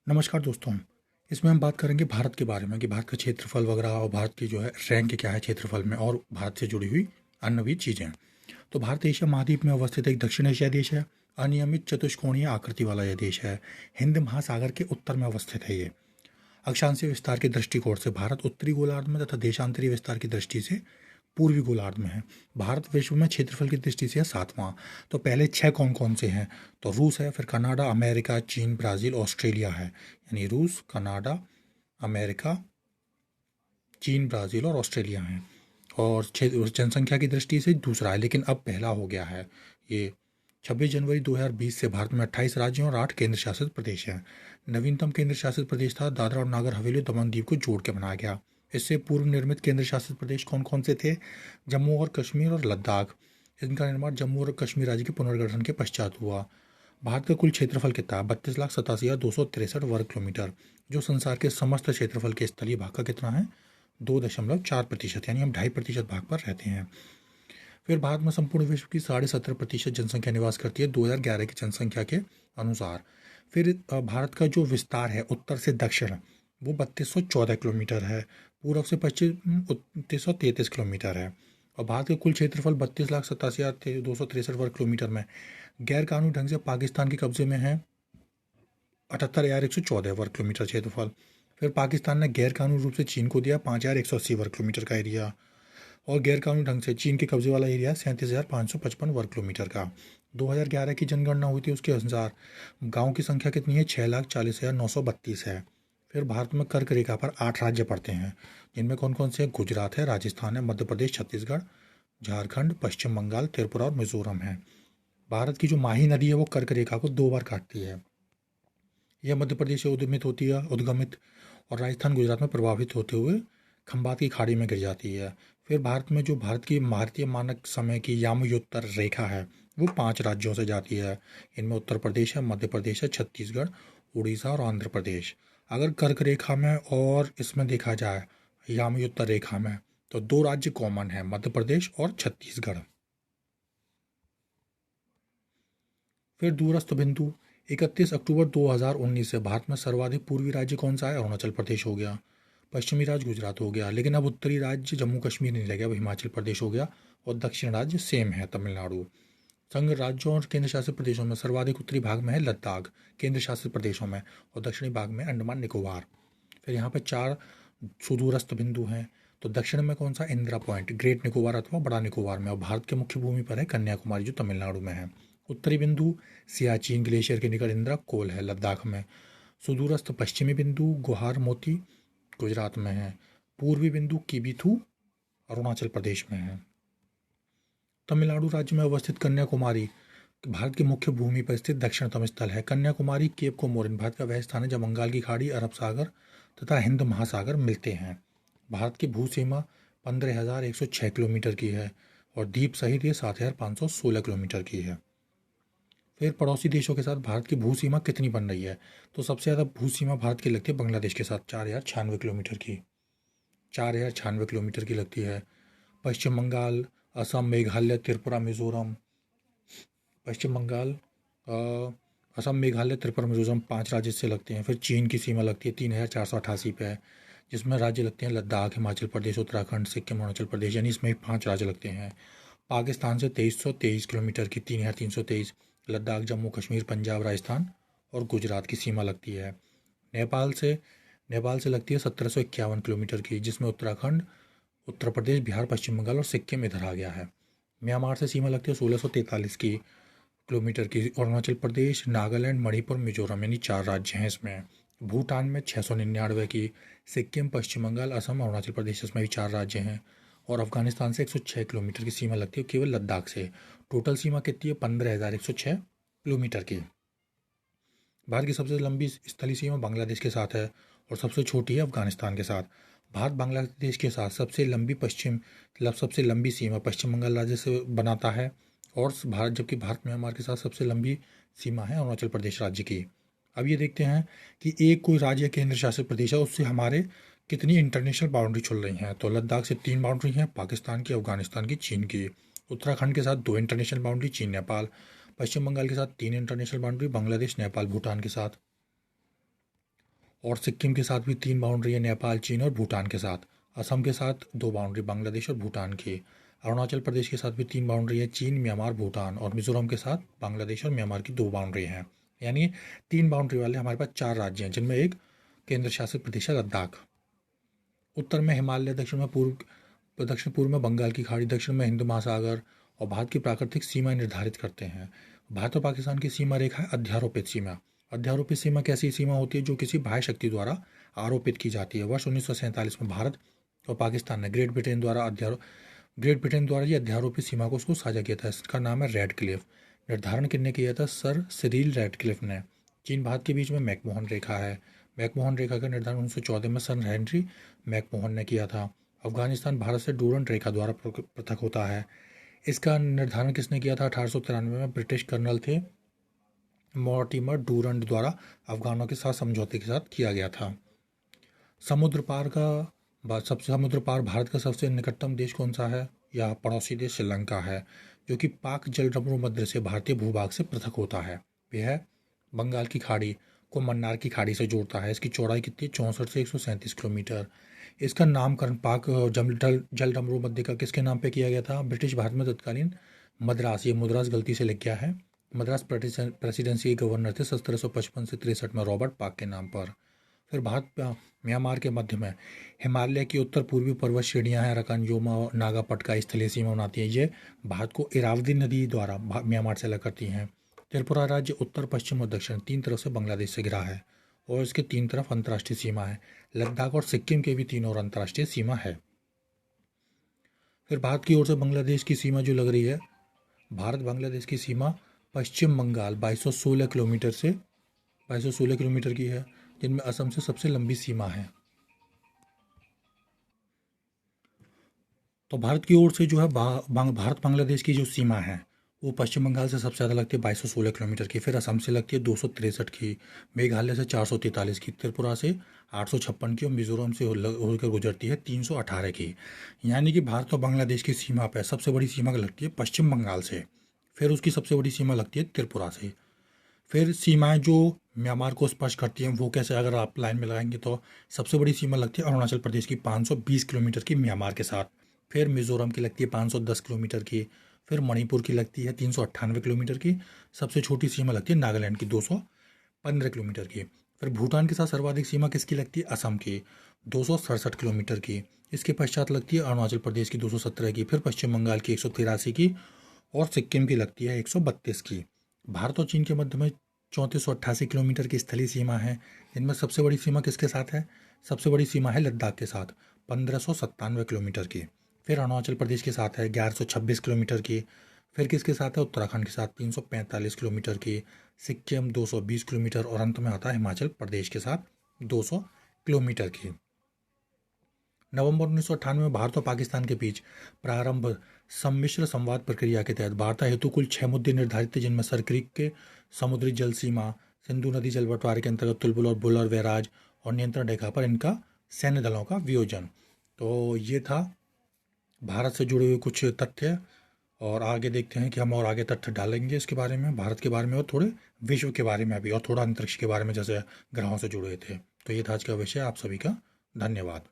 नमस्कार दोस्तों। इसमें हम बात करेंगे भारत के बारे में कि भारत का क्षेत्रफल वगैरह और भारत की जो है रैंक क्या है क्षेत्रफल में और भारत से जुड़ी हुई अन्य भी चीज़ें। तो भारत एशिया महाद्वीप में अवस्थित एक दक्षिण एशियाई देश है। अनियमित चतुष्कोणीय आकृति वाला यह देश है। हिंद महासागर के उत्तर में अवस्थित है ये। अक्षांशीय विस्तार के दृष्टिकोण से भारत उत्तरी गोलार्ध में तथा देशांतरीय विस्तार की दृष्टि से पूर्वी गोलार्ध में है। भारत विश्व में क्षेत्रफल की दृष्टि से है सातवां। तो पहले छह कौन कौन से हैं? तो रूस है, फिर कनाडा, अमेरिका, चीन, ब्राज़ील, ऑस्ट्रेलिया है। यानी रूस, कनाडा, अमेरिका, चीन, ब्राज़ील और ऑस्ट्रेलिया हैं। और जनसंख्या की दृष्टि से दूसरा है, लेकिन अब पहला हो गया है ये। 26 जनवरी 2020 से भारत में 28 राज्यों और 8 केंद्र शासित प्रदेश हैं। नवीनतम केंद्र शासित प्रदेश था दादरा और नागर हवेली और दमन दीव को जोड़ के बनाया गया। इससे पूर्व निर्मित केंद्र शासित प्रदेश कौन कौन से थे? जम्मू और कश्मीर और लद्दाख। इनका निर्माण जम्मू और कश्मीर राज्य के पुनर्गठन के पश्चात हुआ। भारत का कुल क्षेत्रफल कितना है? 32,87,263 वर्ग किलोमीटर, जो संसार के समस्त क्षेत्रफल के स्थलीय भाग का कितना है? 2.4%, यानी हम 2.5% भाग पर रहते हैं। फिर भारत में संपूर्ण विश्व की 17.5% जनसंख्या निवास करती है 2011 की जनसंख्या के अनुसार। फिर भारत का जो विस्तार है उत्तर से दक्षिण, वो 3214 किलोमीटर है। पूर्व से पश्चिम 2933 किलोमीटर है। और भारत का कुल क्षेत्रफल 32,87,263 वर्ग किलोमीटर में गैर कानूनी ढंग से पाकिस्तान के कब्जे में है 78,114 वर्ग किलोमीटर क्षेत्रफल। फिर पाकिस्तान ने गैर कानूनी रूप से चीन को दिया 5,180 वर्ग किलोमीटर का एरिया। और गैरकानूनी ढंग से चीन के कब्जे वाला एरिया 37,555 वर्ग किलोमीटर का। 2011 की जनगणना हुई थी, उसके अनुसार गाँव की संख्या कितनी है? 6,40,932 है। फिर भारत में कर्क रेखा पर 8 राज्य पड़ते हैं, जिनमें कौन कौन से हैं? गुजरात है, राजस्थान है, मध्य प्रदेश, छत्तीसगढ़, झारखंड, पश्चिम बंगाल, त्रिपुरा और मिजोरम है। भारत की जो माही नदी है वो कर्क रेखा को 2 बार काटती है। यह मध्य प्रदेश से उद्गमित और राजस्थान गुजरात में प्रभावित होते हुए खंबात की खाड़ी में गिर जाती है। फिर भारत में जो भारतीय मानक समय की यामयोत्तर रेखा है वो 5 राज्यों से जाती है। इनमें उत्तर प्रदेश है, मध्य प्रदेश है, छत्तीसगढ़, उड़ीसा और आंध्र प्रदेश। अगर कर्क रेखा में और इसमें देखा जाए यामयोत्तर रेखा में, तो 2 राज्य कॉमन है, मध्य प्रदेश और छत्तीसगढ़। फिर दूरस्थ बिंदु 31 अक्टूबर 2019 से भारत में सर्वाधिक पूर्वी राज्य कौन सा है? अरुणाचल प्रदेश हो गया। पश्चिमी राज्य गुजरात हो गया, लेकिन अब उत्तरी राज्य जम्मू कश्मीर नहीं रह गया, अब हिमाचल प्रदेश हो गया। और दक्षिण राज्य सेम है, तमिलनाडु। संघ राज्यों और केंद्र शासित प्रदेशों में सर्वाधिक उत्तरी भाग में है लद्दाख, केंद्र शासित प्रदेशों में, और दक्षिणी भाग में अंडमान निकोबार। फिर यहाँ पर 4 सुदूरस्थ बिंदु हैं। तो दक्षिण में कौन सा? इंदिरा पॉइंट, ग्रेट निकोबार अथवा बड़ा निकोबार में। और भारत के मुख्य भूमि पर है कन्याकुमारी, जो तमिलनाडु में है। उत्तरी बिंदु सियाचिन ग्लेशियर के निकट इंदिरा कोल है, लद्दाख में। सुदूरस्थ पश्चिमी बिंदु गुहार मोती गुजरात में है। पूर्वी बिंदु किबिथू अरुणाचल प्रदेश में है। तमिलनाडु राज्य में अवस्थित कन्याकुमारी भारत की मुख्य भूमि पर स्थित दक्षिणतम स्थल है। कन्याकुमारी केप कोमोरिन भारत का वह स्थान है जब बंगाल की खाड़ी, अरब सागर तथा हिंद महासागर मिलते हैं। भारत की भू सीमा 15,106 किलोमीटर की है और द्वीप सहित ये 7,516 किलोमीटर की है। फिर पड़ोसी देशों के साथ भारत की भू सीमा कितनी बन रही है? तो सबसे ज़्यादा भू सीमा भारत की लगती है बांग्लादेश के साथ, 4,096 किलोमीटर की। 4,096 किलोमीटर की लगती है। पश्चिम बंगाल, असम, मेघालय, त्रिपुरा, मिजोरम। पश्चिम बंगाल, असम, मेघालय, त्रिपुरा, मिजोरम 5 राज्य से लगते हैं। फिर चीन की सीमा लगती है 3,488 पे है, जिसमें राज्य लगते हैं लद्दाख, हिमाचल प्रदेश, उत्तराखंड, सिक्किम, अरुणाचल प्रदेश, यानी इसमें 5 राज्य लगते हैं। पाकिस्तान से 2323 किलोमीटर की 3,323 लद्दाख, जम्मू कश्मीर, पंजाब, राजस्थान और गुजरात की सीमा लगती है। नेपाल से नेपाल से लगती है 1751 किलोमीटर की, जिसमें उत्तराखंड, उत्तर प्रदेश, बिहार, पश्चिम बंगाल और सिक्किम इधर आ गया है। म्यांमार से सीमा लगती है 1643 की किलोमीटर की। अरुणाचल प्रदेश, नागालैंड, मणिपुर, मिजोरम, यानी 4 राज्य हैं इसमें। भूटान में 699 की। सिक्किम, पश्चिम बंगाल, असम, अरुणाचल प्रदेश, इसमें भी 4 राज्य हैं। और अफगानिस्तान से 106 किलोमीटर की सीमा लगती है केवल लद्दाख से। टोटल सीमा कितनी है? 15,106 किलोमीटर की। भारत की सबसे लंबी स्थलीय सीमा बांग्लादेश के साथ है और सबसे छोटी है अफगानिस्तान के साथ। भारत बांग्लादेश के साथ सबसे लंबी सीमा पश्चिम बंगाल राज्य से बनाता है। और जबकि भारत म्यांमार के साथ सबसे लंबी सीमा है अरुणाचल प्रदेश राज्य की। अब ये देखते हैं कि एक कोई राज्य केंद्र शासित प्रदेश है, उससे हमारे कितनी इंटरनेशनल बाउंड्री चल रही हैं। तो लद्दाख से 3 बाउंड्री हैं, पाकिस्तान की, अफगानिस्तान की, चीन की। उत्तराखंड के साथ 2 इंटरनेशनल बाउंड्री, चीन, नेपाल। पश्चिम बंगाल के साथ 3 इंटरनेशनल बाउंड्री, बांग्लादेश, नेपाल, भूटान के साथ। और सिक्किम के साथ भी 3 बाउंड्री है, नेपाल, चीन और भूटान के साथ। असम के साथ 2 बाउंड्री, बांग्लादेश और भूटान की। अरुणाचल प्रदेश के साथ भी 3 बाउंड्री है, चीन, म्यांमार, भूटान। और मिजोरम के साथ बांग्लादेश और म्यांमार की 2 बाउंड्री हैं। यानी 3 बाउंड्री वाले हमारे पास 4 राज्य हैं, जिनमें एक केंद्र शासित प्रदेश है लद्दाख। उत्तर में हिमालय, दक्षिण पूर्व में बंगाल की खाड़ी, दक्षिण में हिंद महासागर और भारत की प्राकृतिक सीमा निर्धारित करते हैं। भारत और पाकिस्तान की सीमा रेखा है अध्यारोपित सीमा। अध्यारोपित सीमा कैसी सीमा होती है? जो किसी बाह्य शक्ति द्वारा आरोपित की जाती है। वर्ष 1947 में भारत और पाकिस्तान ने ग्रेट ब्रिटेन द्वारा ये अध्यारोपित सीमा को उसको साझा किया था। इसका नाम है रेड क्लिफ। निर्धारण किसने किया था? सर सिरिल रेडक्लिफ ने। चीन भारत के बीच में मैकमोहन रेखा है। मैकमोहन रेखा का निर्धारण 1914 में सर हेनरी मैकमोहन ने किया था। अफगानिस्तान भारत से डूरंट रेखा द्वारा पृथक होता है। इसका निर्धारण किसने किया था? 1893 में ब्रिटिश कर्नल थे मॉर्टिमर डूरंट द्वारा अफगानों के साथ समझौते के साथ किया गया था। समुद्र पार भारत का सबसे निकटतम देश कौन सा है? यह पड़ोसी देश श्रीलंका है, जो कि पाक जलसमुद्र से भारतीय भूभाग से पृथक होता है। यह बंगाल की खाड़ी को मन्नार की खाड़ी से जोड़ता है। इसकी चौड़ाई कितनी? 64 से 137 किलोमीटर। इसका नामकरण पाक जलसमुद्र का किसके नाम पे किया गया था? ब्रिटिश भारत में तत्कालीन मद्रास, ये मद्रास गलती से लिख गया है, मद्रास प्रेसिडेंसी के गवर्नर थे 1755 से 63 में रॉबर्ट पाक के नाम पर। फिर भारत म्यांमार के मध्य में हिमालय की उत्तर पूर्वी पर्वत श्रेणियां हैं, रकान, योमा और नागा पटका स्थलीय सीमा बनाती है। ये भारत को इरावदी नदी द्वारा म्यांमार से अलग करती हैं। त्रिपुरा राज्य उत्तर, पश्चिम और दक्षिण 3 तरफ से बांग्लादेश से घिरा है और इसके 3 तरफ अंतर्राष्ट्रीय सीमा है। लद्दाख और सिक्किम के भी 3 और अंतर्राष्ट्रीय सीमा है। फिर भारत की ओर से बांग्लादेश की सीमा जो लग रही है, भारत बांग्लादेश की सीमा पश्चिम बंगाल 2216 किलोमीटर की है, जिनमें असम से सबसे लंबी सीमा है। तो भारत की ओर से जो है भारत बांग्लादेश की जो सीमा है वो पश्चिम बंगाल से सबसे ज़्यादा लगती है 2216 किलोमीटर की। फिर असम से लगती है 263 की, मेघालय से 443 की, त्रिपुरा से 856 की और मिजोरम से होकर गुजरती है 318 की। यानी कि भारत और बांग्लादेश की सीमा पर सबसे बड़ी सीमा लगती है पश्चिम बंगाल से, फिर उसकी सबसे बड़ी सीमा लगती है त्रिपुरा से। फिर सीमाएं जो म्यांमार को स्पर्श करती हैं वो कैसे, अगर आप लाइन में लगाएंगे तो सबसे बड़ी सीमा लगती है अरुणाचल प्रदेश की 520 किलोमीटर की म्यांमार के साथ। फिर मिजोरम की लगती है 510 किलोमीटर की। फिर मणिपुर की लगती है 398 किलोमीटर की। सबसे छोटी सीमा लगती है नागालैंड की 215 किलोमीटर की। फिर भूटान के साथ सर्वाधिक सीमा किसकी लगती है? असम की 267 किलोमीटर की। इसके पश्चात लगती है अरुणाचल प्रदेश की 217 की। फिर पश्चिम बंगाल की 183 की और सिक्किम की लगती है 132 की। भारत और चीन के मध्य में 3488 किलोमीटर की स्थलीय सीमा है। इनमें सबसे बड़ी सीमा किसके साथ है? सबसे बड़ी सीमा है लद्दाख के साथ 1597 किलोमीटर की। फिर अरुणाचल प्रदेश के साथ है 1126 किलोमीटर की। फिर किसके साथ है? उत्तराखंड के साथ 345 किलोमीटर की। सिक्किम 220 किलोमीटर और अंत में आता है हिमाचल प्रदेश के साथ 200 किलोमीटर की। नवंबर 1998 में भारत और पाकिस्तान के बीच प्रारंभ सम्मिश्र संवाद प्रक्रिया के तहत वार्ता हेतु कुल 6 मुद्दे निर्धारित थे, जिनमें सर क्रीक के समुद्री जल सीमा, सिंधु नदी जल बंटवारे के अंतर्गत तुलबुल और बुलर वैराज और नियंत्रण रेखा पर इनका सैन्य दलों का वियोजन। तो ये था भारत से जुड़े हुए कुछ तथ्य, और आगे देखते हैं कि हम और आगे तथ्य डालेंगे इसके बारे में, भारत के बारे में और थोड़े विश्व के बारे में भी, और थोड़ा अंतरिक्ष के बारे में, जैसे ग्रहों से जुड़े थे। तो ये था आज का विषय। आप सभी का धन्यवाद।